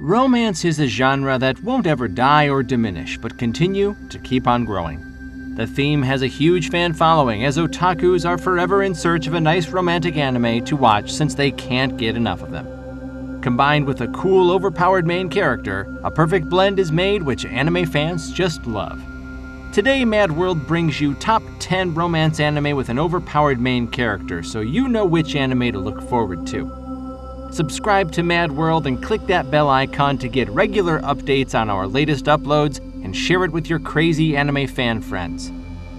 Romance is a genre that won't ever die or diminish, but continue to keep on growing. The theme has a huge fan following, as otakus are forever in search of a nice romantic anime to watch since they can't get enough of them. Combined with a cool, overpowered main character, a perfect blend is made which anime fans just love. Today, Mad World brings you top 10 romance anime with an overpowered main character, so you know which anime to look forward to. Subscribe to Mad World and click that bell icon to get regular updates on our latest uploads and share it with your crazy anime fan friends.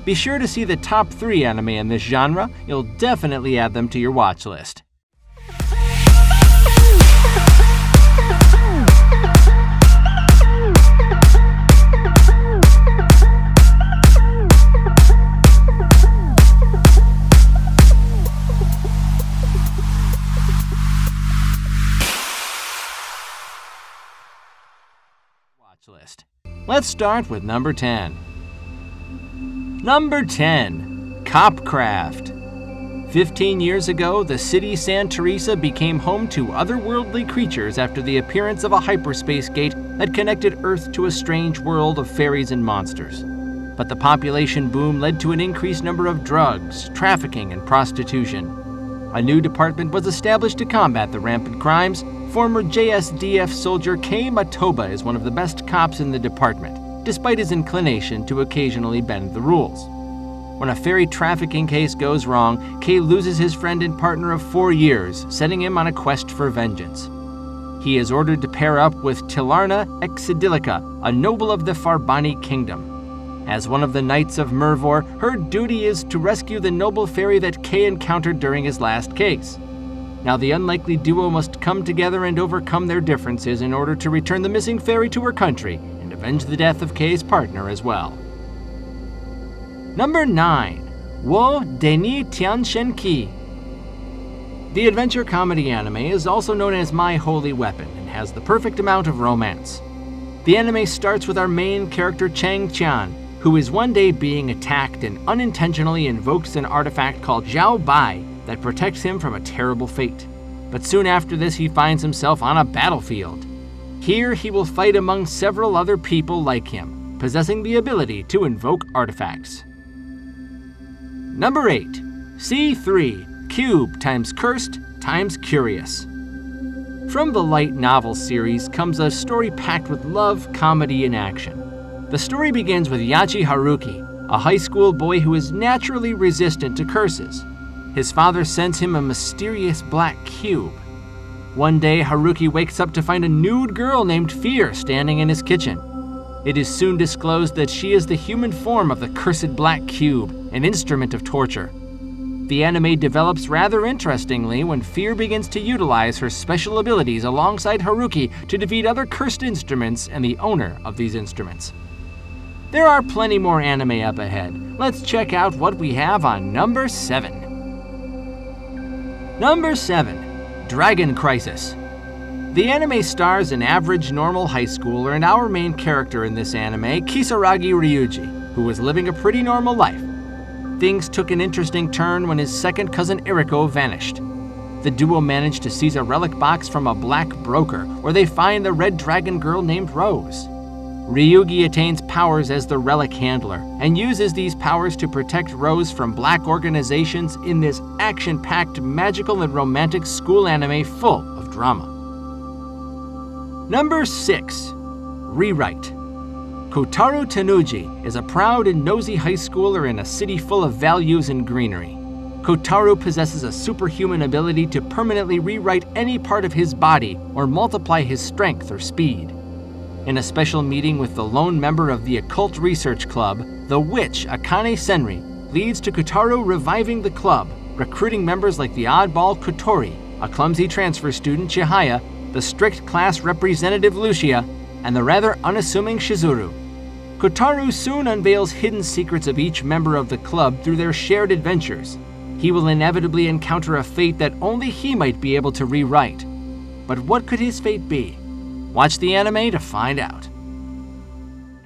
Be sure to see the top 3 anime in this genre. You'll definitely add them to your watch list. List. Let's start with number 10. Number 10, Copcraft. 15 years ago, the city San Teresa became home to otherworldly creatures after the appearance of a hyperspace gate that connected Earth to a strange world of fairies and monsters. But the population boom led to an increased number of drugs, trafficking, and prostitution. A new department was established to combat the rampant crimes. Former JSDF soldier Kei Matoba is one of the best cops in the department, despite his inclination to occasionally bend the rules. When a fairy trafficking case goes wrong, Kei loses his friend and partner of 4 years, setting him on a quest for vengeance. He is ordered to pair up with Tilarna Exidilica, a noble of the Farbani kingdom. As one of the Knights of Mervor, her duty is to rescue the noble fairy that Kei encountered during his last case. Now the unlikely duo must come together and overcome their differences in order to return the missing fairy to her country and avenge the death of Kei's partner as well. Number 9, Wo Deni Tianshenki. The adventure comedy anime is also known as My Holy Weapon and has the perfect amount of romance. The anime starts with our main character Chang Qian, who is one day being attacked and unintentionally invokes an artifact called Zhao Bai that protects him from a terrible fate. But soon after this, he finds himself on a battlefield. Here, he will fight among several other people like him, possessing the ability to invoke artifacts. Number 8, C3, Cube times Cursed times Curious. From the light novel series comes a story packed with love, comedy, and action. The story begins with Yachi Haruki, a high school boy who is naturally resistant to curses. His father sends him a mysterious black cube. One day, Haruki wakes up to find a nude girl named Fear standing in his kitchen. It is soon disclosed that she is the human form of the cursed black cube, an instrument of torture. The anime develops rather interestingly when Fear begins to utilize her special abilities alongside Haruki to defeat other cursed instruments and the owner of these instruments. There are plenty more anime up ahead. Let's check out what we have on number 7. Number 7, Dragon Crisis. The anime stars an average normal high schooler and our main character in this anime, Kisaragi Ryuji, who was living a pretty normal life. Things took an interesting turn when his second cousin Eriko vanished. The duo managed to seize a relic box from a black broker, where they find the red dragon girl named Rose. Ryugi attains powers as the relic handler and uses these powers to protect Rose from black organizations in this action-packed, magical, and romantic school anime full of drama. Number 6, Rewrite. Kotaro Tanuji is a proud and nosy high schooler in a city full of values and greenery. Kotaro possesses a superhuman ability to permanently rewrite any part of his body or multiply his strength or speed. In a special meeting with the lone member of the Occult Research Club, the witch Akane Senri leads to Kotaro reviving the club, recruiting members like the oddball Kotori, a clumsy transfer student Chihaya, the strict class representative Lucia, and the rather unassuming Shizuru. Kotaro soon unveils hidden secrets of each member of the club through their shared adventures. He will inevitably encounter a fate that only he might be able to rewrite. But what could his fate be? Watch the anime to find out.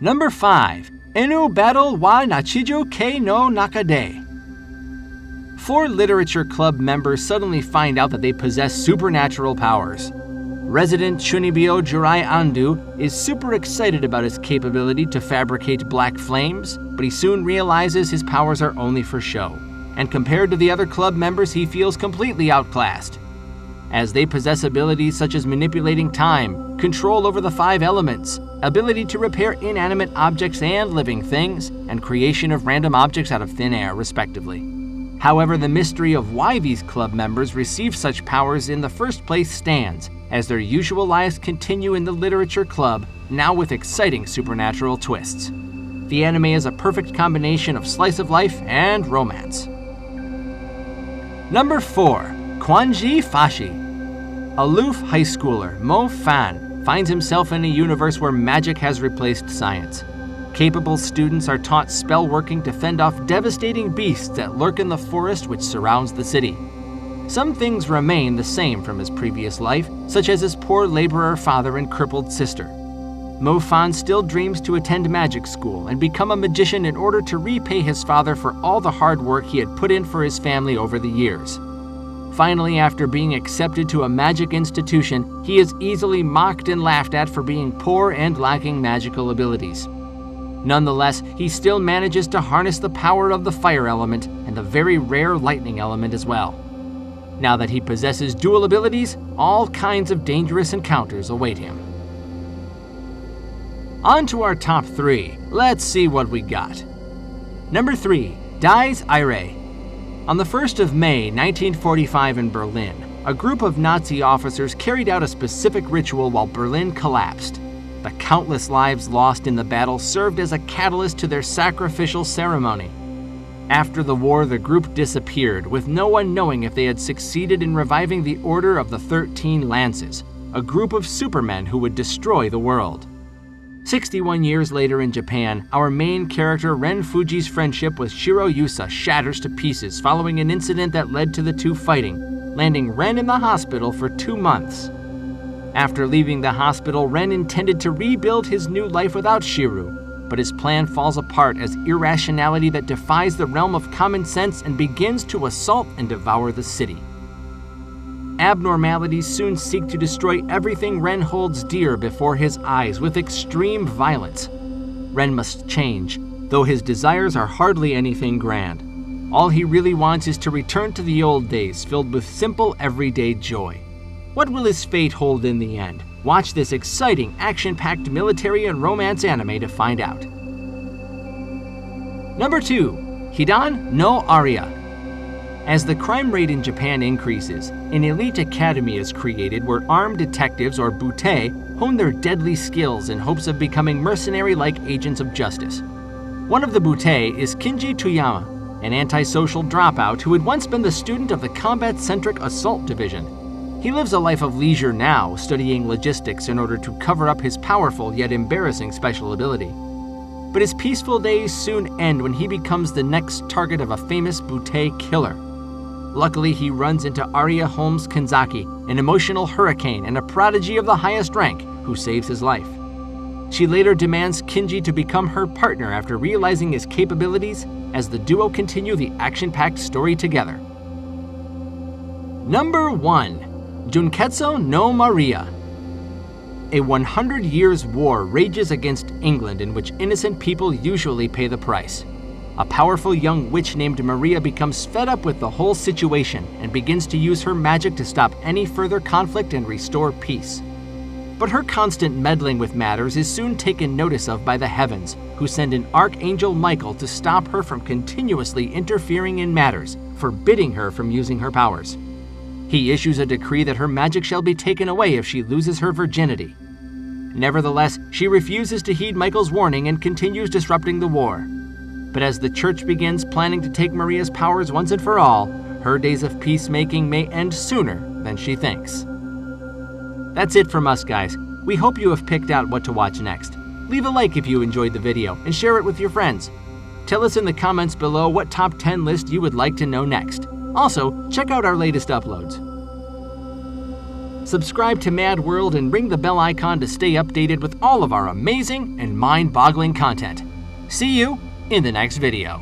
Number 5, Enu Battle wa Nachijo Kei no Nakade. 4 literature club members suddenly find out that they possess supernatural powers. Resident Chunibyo Jirai Andu is super excited about his capability to fabricate black flames, but he soon realizes his powers are only for show, and compared to the other club members he feels completely outclassed. As they possess abilities such as manipulating time, control over the 5 elements, ability to repair inanimate objects and living things, and creation of random objects out of thin air, respectively. However, the mystery of why these club members receive such powers in the first place stands, as their usual lives continue in the literature club, now with exciting supernatural twists. The anime is a perfect combination of slice of life and romance. Number 4. Kwangji Fashi. Aloof high schooler Mo Fan finds himself in a universe where magic has replaced science. Capable students are taught spell working to fend off devastating beasts that lurk in the forest which surrounds the city. Some things remain the same from his previous life, such as his poor laborer father and crippled sister. Mo Fan still dreams to attend magic school and become a magician in order to repay his father for all the hard work he had put in for his family over the years. Finally, after being accepted to a magic institution, he is easily mocked and laughed at for being poor and lacking magical abilities. Nonetheless, he still manages to harness the power of the fire element and the very rare lightning element as well. Now that he possesses dual abilities, all kinds of dangerous encounters await him. On to our top 3. Let's see what we got. Number 3. Dies Irae. On the 1st of May, 1945 in Berlin, a group of Nazi officers carried out a specific ritual while Berlin collapsed. The countless lives lost in the battle served as a catalyst to their sacrificial ceremony. After the war, the group disappeared, with no one knowing if they had succeeded in reviving the Order of the 13 Lances, a group of supermen who would destroy the world. 61 years later in Japan, our main character Ren Fuji's friendship with Shiro Yusa shatters to pieces following an incident that led to the two fighting, landing Ren in the hospital for 2 months. After leaving the hospital, Ren intended to rebuild his new life without Shiro, but his plan falls apart as irrationality that defies the realm of common sense and begins to assault and devour the city. Abnormalities soon seek to destroy everything Ren holds dear before his eyes with extreme violence. Ren must change, though his desires are hardly anything grand. All he really wants is to return to the old days filled with simple everyday joy. What will his fate hold in the end? Watch this exciting, action-packed military and romance anime to find out. Number 2. Hidan no Aria. As the crime rate in Japan increases, an elite academy is created where armed detectives or butei hone their deadly skills in hopes of becoming mercenary-like agents of justice. One of the butei is Kinji Toyama, an antisocial dropout who had once been the student of the combat-centric assault division. He lives a life of leisure now, studying logistics in order to cover up his powerful yet embarrassing special ability. But his peaceful days soon end when he becomes the next target of a famous butei killer. Luckily, he runs into Aria Holmes Kanzaki, an emotional hurricane and a prodigy of the highest rank, who saves his life. She later demands Kinji to become her partner after realizing his capabilities as the duo continue the action-packed story together. Number 1. Jun Ketsu no Maria. A 100 years war rages against England in which innocent people usually pay the price. A powerful young witch named Maria becomes fed up with the whole situation and begins to use her magic to stop any further conflict and restore peace. But her constant meddling with matters is soon taken notice of by the heavens, who send an Archangel Michael to stop her from continuously interfering in matters, forbidding her from using her powers. He issues a decree that her magic shall be taken away if she loses her virginity. Nevertheless, she refuses to heed Michael's warning and continues disrupting the war. But as the church begins planning to take Maria's powers once and for all, her days of peacemaking may end sooner than she thinks. That's it from us, guys. We hope you have picked out what to watch next. Leave a like if you enjoyed the video and share it with your friends. Tell us in the comments below what top 10 list you would like to know next. Also, check out our latest uploads. Subscribe to Mad World and ring the bell icon to stay updated with all of our amazing and mind-boggling content. See you in the next video.